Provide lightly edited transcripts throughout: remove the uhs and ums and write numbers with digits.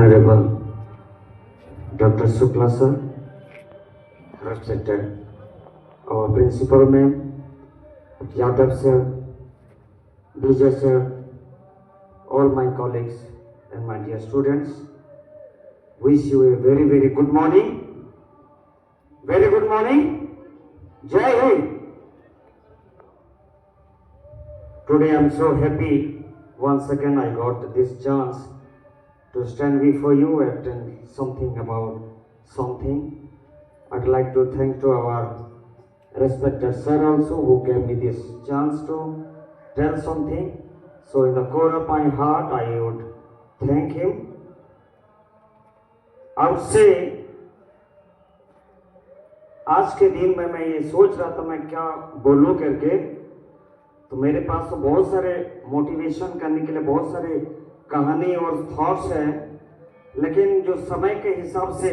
Honorable Dr. Shukla sir, respected our principal ma'am, Yadav sir, Vijay sir, all my colleagues and my dear students, wish you a very, very good morning. Very good morning. Jai Hind. Today I am so happy. Once again I got this chance to stand before you and tell something about something. I'd like to thank to our respected sir also who gave me this chance to tell something. So in the core of my heart I would thank him. I would say आज के दिन में मैं ये सोच रहा था मैं क्या बोलूं करके, तो मेरे पास तो बहुत सारे मोटिवेशन करने के लिए बहुत सारे कहानी और थॉट्स हैं, लेकिन जो समय के हिसाब से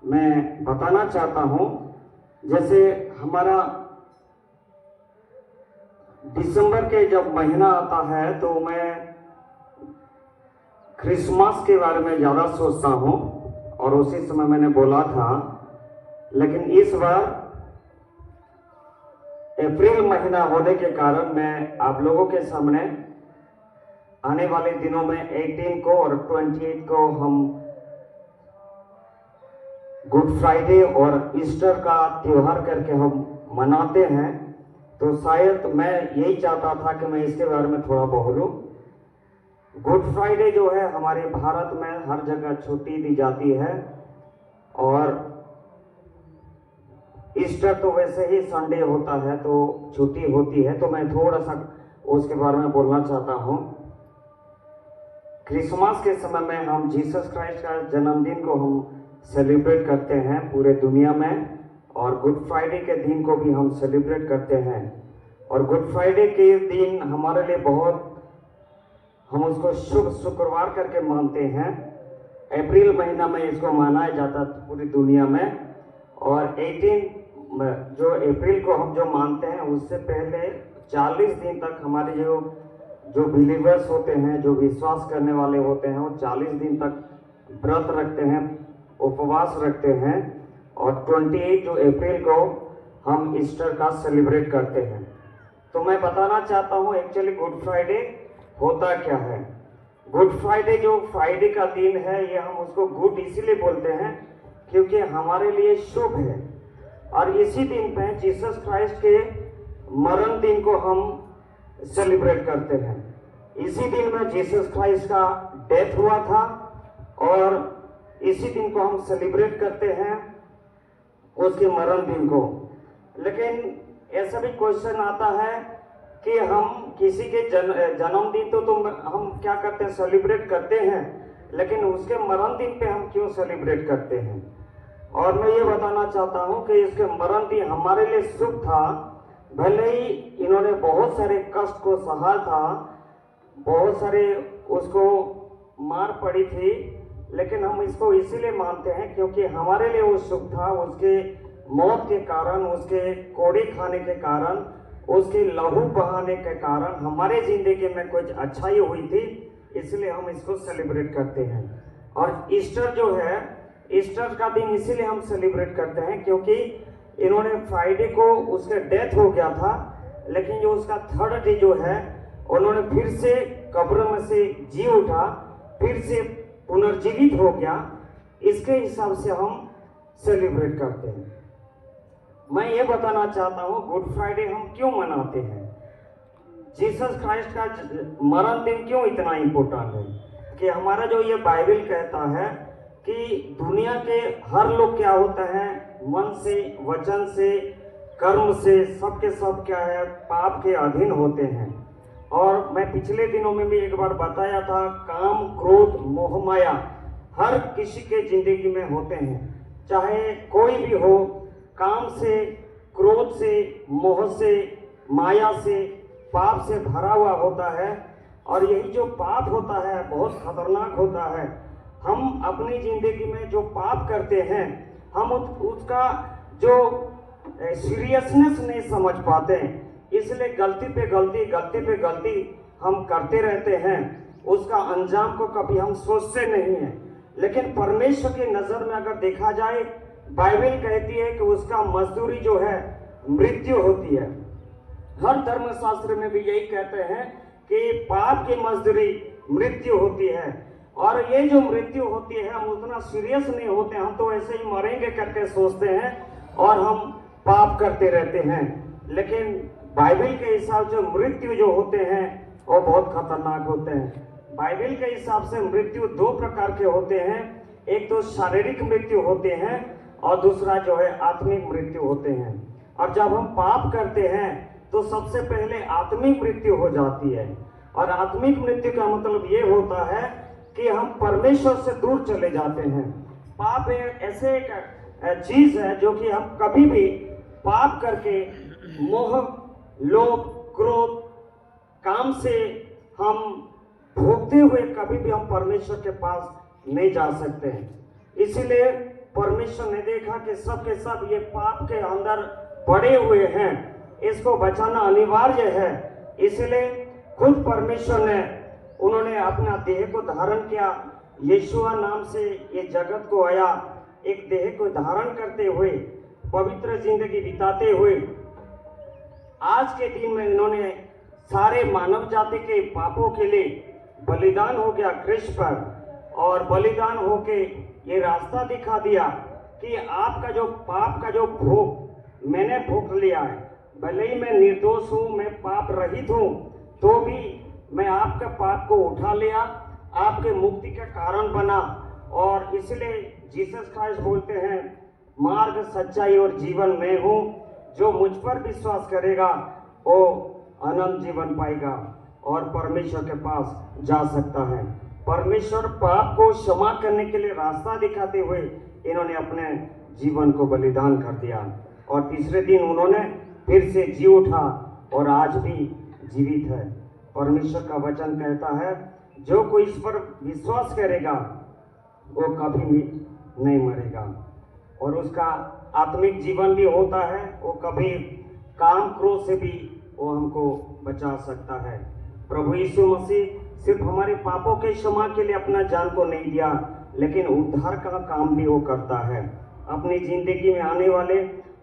मैं बताना चाहता हूं, जैसे हमारा दिसंबर के जब महीना आता है तो मैं क्रिसमस के बारे में ज़्यादा सोचता हूं और उसी समय मैंने बोला था, लेकिन इस बार अप्रैल महीना होने के कारण मैं आप लोगों के सामने आने वाले दिनों में 18 को और 28 को हम गुड फ्राइडे और ईस्टर का त्योहार करके हम मनाते हैं। तो शायद मैं यही चाहता था कि मैं इसके बारे में थोड़ा बोलूं। गुड फ्राइडे जो है हमारे भारत में हर जगह छुट्टी दी जाती है और ईस्टर तो वैसे ही संडे होता है तो छुट्टी होती है, तो मैं थोड़ा सा उसके बारे में बोलना चाहता हूँ। क्रिसमस के समय में हम जीसस क्राइस्ट का जन्मदिन को हम सेलिब्रेट करते हैं पूरे दुनिया में, और गुड फ्राइडे के दिन को भी हम सेलिब्रेट करते हैं। और गुड फ्राइडे के दिन हमारे लिए बहुत, हम उसको शुभ शुक्रवार करके मानते हैं। अप्रैल महीना में इसको मनाया जाता है पूरी दुनिया में, और 18 जो अप्रैल को हम जो मानते हैं उससे पहले 40 दिन तक हमारे जो बिलीवर्स होते हैं, जो विश्वास करने वाले होते हैं, वो 40 दिन तक व्रत रखते हैं, उपवास रखते हैं, और 28 जो अप्रैल को हम ईस्टर का सेलिब्रेट करते हैं। तो मैं बताना चाहता हूँ एक्चुअली गुड फ्राइडे होता क्या है। गुड फ्राइडे जो फ्राइडे का दिन है, ये हम उसको गुड इसीलिए बोलते हैं क्योंकि हमारे लिए शुभ है, और इसी दिन पे जीसस क्राइस्ट के मरण दिन को हम सेलिब्रेट करते हैं। इसी दिन में जीसस क्राइस्ट का डेथ हुआ था और इसी दिन को हम सेलिब्रेट करते हैं उसके मरण दिन को। लेकिन ऐसा भी क्वेश्चन आता है कि हम किसी के जन्मदिन तो हम क्या करते हैं, सेलिब्रेट करते हैं, लेकिन उसके मरण दिन पे हम क्यों सेलिब्रेट करते हैं। और मैं ये बताना चाहता हूँ कि इसके मरण दिन हमारे लिए शुभ था। भले ही इन्होंने बहुत सारे कष्ट को सहा था, बहुत सारे उसको मार पड़ी थी, लेकिन हम इसको इसीलिए मानते हैं क्योंकि हमारे लिए वो शुभ था। उसके मौत के कारण, उसके कोड़े खाने के कारण, उसके लहू बहाने के कारण हमारे जिंदगी में कुछ अच्छाई हुई थी, इसलिए हम इसको सेलिब्रेट करते हैं। और ईस्टर जो है, ईस्टर का दिन इसीलिए हम सेलिब्रेट करते हैं क्योंकि इन्होंने फ्राइडे को उसका डेथ हो गया था, लेकिन जो उसका थर्ड डे जो है उन्होंने फिर से कब्र में से जी उठा, फिर से पुनर्जीवित हो गया। इसके हिसाब से हम सेलिब्रेट करते हैं। मैं ये बताना चाहता हूँ गुड फ्राइडे हम क्यों मनाते हैं, जीसस क्राइस्ट का मरण दिन क्यों इतना इम्पोर्टेंट है। कि हमारा जो ये बाइबल कहता है कि दुनिया के हर लोग क्या होता है, मन से, वचन से, कर्म से, सब के सब क्या है, पाप के अधीन होते हैं। और मैं पिछले दिनों में भी एक बार बताया था, काम, क्रोध, मोह, माया हर किसी के जिंदगी में होते हैं, चाहे कोई भी हो। काम से, क्रोध से, मोह से, माया से, पाप से भरा हुआ होता है। और यही जो पाप होता है बहुत खतरनाक होता है। हम अपनी जिंदगी में जो पाप करते हैं, हम उसका जो सीरियसनेस नहीं समझ पाते हैं, इसलिए गलती पे गलती हम करते रहते हैं। उसका अंजाम को कभी हम सोचते नहीं हैं। लेकिन परमेश्वर की नजर में अगर देखा जाए, बाइबल कहती है कि उसका मजदूरी जो है मृत्यु होती है। हर धर्मशास्त्र में भी यही कहते हैं कि पाप की मजदूरी मृत्यु होती है। और ये जो मृत्यु होती है, हम उतना सीरियस नहीं होते, हम तो ऐसे ही मरेंगे करके सोचते हैं और हम पाप करते रहते हैं। लेकिन बाइबल के हिसाब से मृत्यु जो होते हैं वो बहुत खतरनाक होते हैं। बाइबल के हिसाब से मृत्यु दो प्रकार के होते हैं, एक तो शारीरिक मृत्यु होते हैं और दूसरा जो है आत्मिक मृत्यु होते हैं। और जब हम पाप करते हैं तो सबसे पहले आत्मिक मृत्यु हो जाती है। और आत्मिक मृत्यु का मतलब ये होता है कि हम परमेश्वर से दूर चले जाते हैं। पाप ऐसे एक चीज है जो कि हम कभी भी पाप करके मोह, लोभ, क्रोध, काम से हम भोगते हुए कभी भी हम परमेश्वर के पास नहीं जा सकते हैं। इसीलिए परमेश्वर ने देखा कि सब के सब ये पाप के अंदर पड़े हुए हैं, इसको बचाना अनिवार्य है। इसलिए खुद परमेश्वर ने उन्होंने अपना देह को धारण किया, यीशुआ नाम से ये जगत को आया, एक देह को धारण करते हुए पवित्र जिंदगी बिताते हुए आज के दिन में इन्होंने सारे मानव जाति के पापों के लिए बलिदान हो गया क्रूस पर। और बलिदान होके ये रास्ता दिखा दिया कि आपका जो पाप का जो भोग मैंने भोग लिया है, भले ही मैं निर्दोष हूँ, मैं पाप रहित हूँ, तो भी मैं आपका पाप को उठा लिया, आपके मुक्ति का कारण बना। और इसलिए जीसस क्राइस्ट बोलते हैं, मार्ग, सच्चाई और जीवन मैं हूँ, जो मुझ पर विश्वास करेगा वो अनंत जीवन पाएगा और परमेश्वर के पास जा सकता है। परमेश्वर पाप को क्षमा करने के लिए रास्ता दिखाते हुए इन्होंने अपने जीवन को बलिदान कर दिया और तीसरे दिन उन्होंने फिर से जी उठा और आज भी जीवित है। परमेश्वर का वचन कहता है, जो कोई इस पर विश्वास करेगा वो कभी भी नहीं मरेगा और उसका आत्मिक जीवन भी होता है। वो कभी काम क्रोध से भी वो हमको बचा सकता है। प्रभु यीशु मसीह सिर्फ हमारे पापों के क्षमा के लिए अपना जान को नहीं दिया, लेकिन उद्धार का काम भी वो करता है। अपनी जिंदगी में आने वाले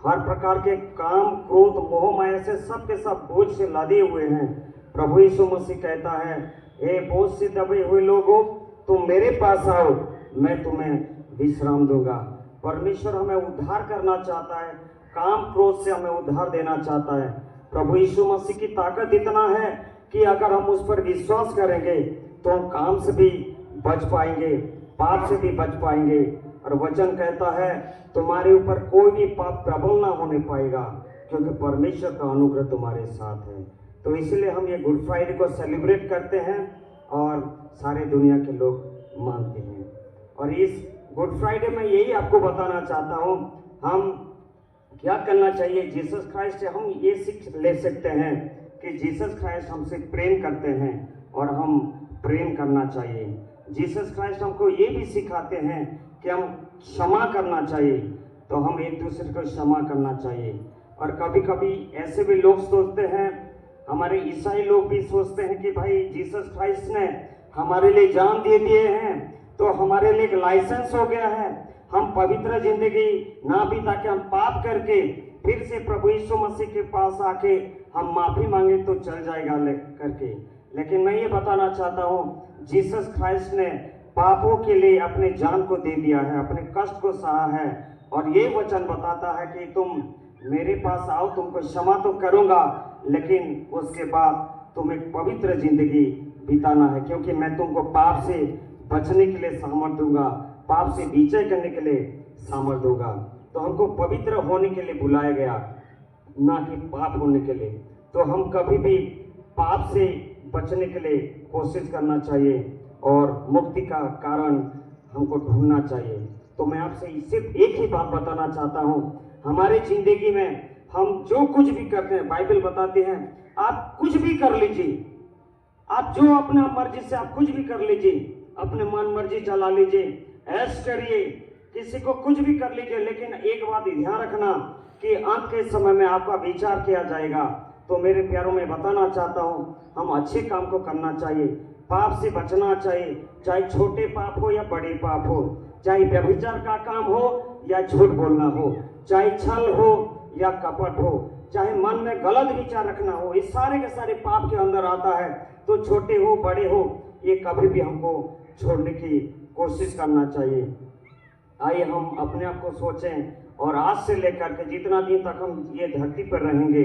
हर प्रकार के काम, क्रोध, मोह माया से सब के सब बोझ से लादे हुए हैं। प्रभु यीशु मसीह कहता है, हे बोझ से दबे हुए लोगों, तुम मेरे पास आओ, मैं तुम्हें विश्राम दूंगा। परमेश्वर हमें उद्धार करना चाहता है, काम क्रोध से हमें उद्धार देना चाहता है। प्रभु यीशु मसीह की ताकत इतना है कि अगर हम उस पर विश्वास करेंगे तो हम काम से भी बच पाएंगे, पाप से भी बच पाएंगे। और वचन कहता है, तुम्हारे ऊपर कोई भी पाप प्रबल ना होने पाएगा, क्योंकि परमेश्वर का अनुग्रह तुम्हारे साथ है। तो इसलिए हम ये गुड फ्राइडे को सेलिब्रेट करते हैं और सारे दुनिया के लोग मानते हैं। और इस गुड फ्राइडे में यही आपको बताना चाहता हूँ, हम क्या करना चाहिए। जीसस क्राइस्ट से हम ये सीख ले सकते हैं कि जीसस क्राइस्ट हमसे प्रेम करते हैं और हम प्रेम करना चाहिए। जीसस क्राइस्ट हमको ये भी सिखाते हैं कि हम क्षमा करना चाहिए, तो हम एक दूसरे को क्षमा करना चाहिए। और कभी कभी ऐसे भी लोग सोचते हैं, हमारे ईसाई लोग भी सोचते हैं कि भाई जीसस क्राइस्ट ने हमारे लिए जान दे दिए हैं तो हमारे लिए एक लाइसेंस हो गया है, हम पवित्र जिंदगी ना बिता के हम पाप करके फिर से प्रभु यीशु मसीह के पास आके हम माफी मांगे तो चल जाएगा करके। लेकिन मैं ये बताना चाहता हूँ, जीसस क्राइस्ट ने पापों के लिए अपने जान को दे दिया है, अपने कष्ट को सहा है और ये वचन बताता है कि तुम मेरे पास आओ, तुमको क्षमा तो करूंगा, लेकिन उसके बाद तुम एक पवित्र जिंदगी बिताना है, क्योंकि मैं तुमको पाप से बचने के लिए सामर्थ दूंगा, पाप से विजय करने के लिए सामर्थ दूंगा। तो हमको पवित्र होने के लिए बुलाया गया, ना कि पाप होने के लिए। तो हम कभी भी पाप से बचने के लिए कोशिश करना चाहिए और मुक्ति का कारण हमको ढूंढना चाहिए। तो मैं आपसे सिर्फ एक ही बात बताना चाहता हूँ, हमारे जिंदगी में हम जो कुछ भी करते हैं, बाइबल बताते हैं आप कुछ भी कर लीजिए, आप जो अपना मर्जी से आप कुछ भी कर लीजिए, अपने मन मर्जी चला लीजिए, ऐश करिए, किसी को कुछ भी कर लीजिए, लेकिन एक बात ध्यान रखना कि अंत के समय में आपका विचार किया जाएगा। तो मेरे प्यारों में बताना चाहता हूँ, हम अच्छे काम को करना चाहिए, पाप से बचना चाहिए, चाहे छोटे पाप हो या बड़े पाप हो, चाहे व्यभिचार का काम हो या झूठ बोलना हो, चाहे छल हो या कपट हो, चाहे मन में गलत विचार रखना हो, ये सारे के सारे पाप के अंदर आता है। तो छोटे हो बड़े हो, ये कभी भी हमको छोड़ने की कोशिश करना चाहिए। आइए हम अपने आप को सोचें और आज से लेकर के जितना दिन तक हम ये धरती पर रहेंगे,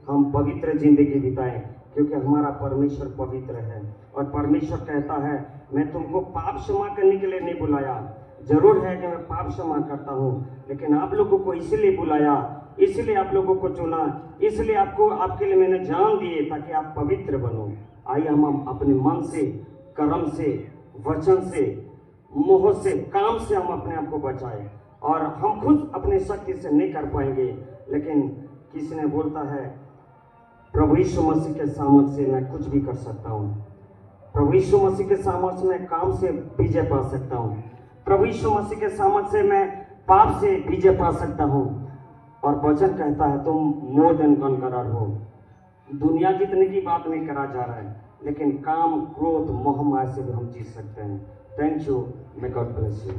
हम पवित्र जिंदगी बिताएं, क्योंकि हमारा परमेश्वर पवित्र है। और परमेश्वर कहता है, मैं तुमको पाप क्षमा करने के लिए नहीं बुलाया। जरूर है कि मैं पाप क्षमा करता हूँ, लेकिन आप लोगों को इसलिए बुलाया, इसलिए आप लोगों को चुना, इसलिए आपके लिए मैंने जान दिए ताकि आप पवित्र बनो। आइए हम अपने मन से, कर्म से, वचन से, मोह से, काम से हम अपने आप को बचाएं। और हम खुद अपने शक्ति से नहीं कर पाएंगे, लेकिन किसी ने बोलता है प्रभु यीशु मसीह के सामर्थ्य से मैं कुछ भी कर सकता हूँ। प्रभु यीशु मसीह के सामर्थ्य से मैं काम से विजय पा सकता हूँ। प्रभु यीशु मसीह के सामर्थ्य से मैं पाप से विजय पा सकता हूँ। और वचन कहता है तुम मोर देन कॉन्करर हो। दुनिया जीतने की बात नहीं करा जा रहा है, लेकिन काम, क्रोध, मोह माया से भी हम जीत सकते हैं। Thank you, may God bless you.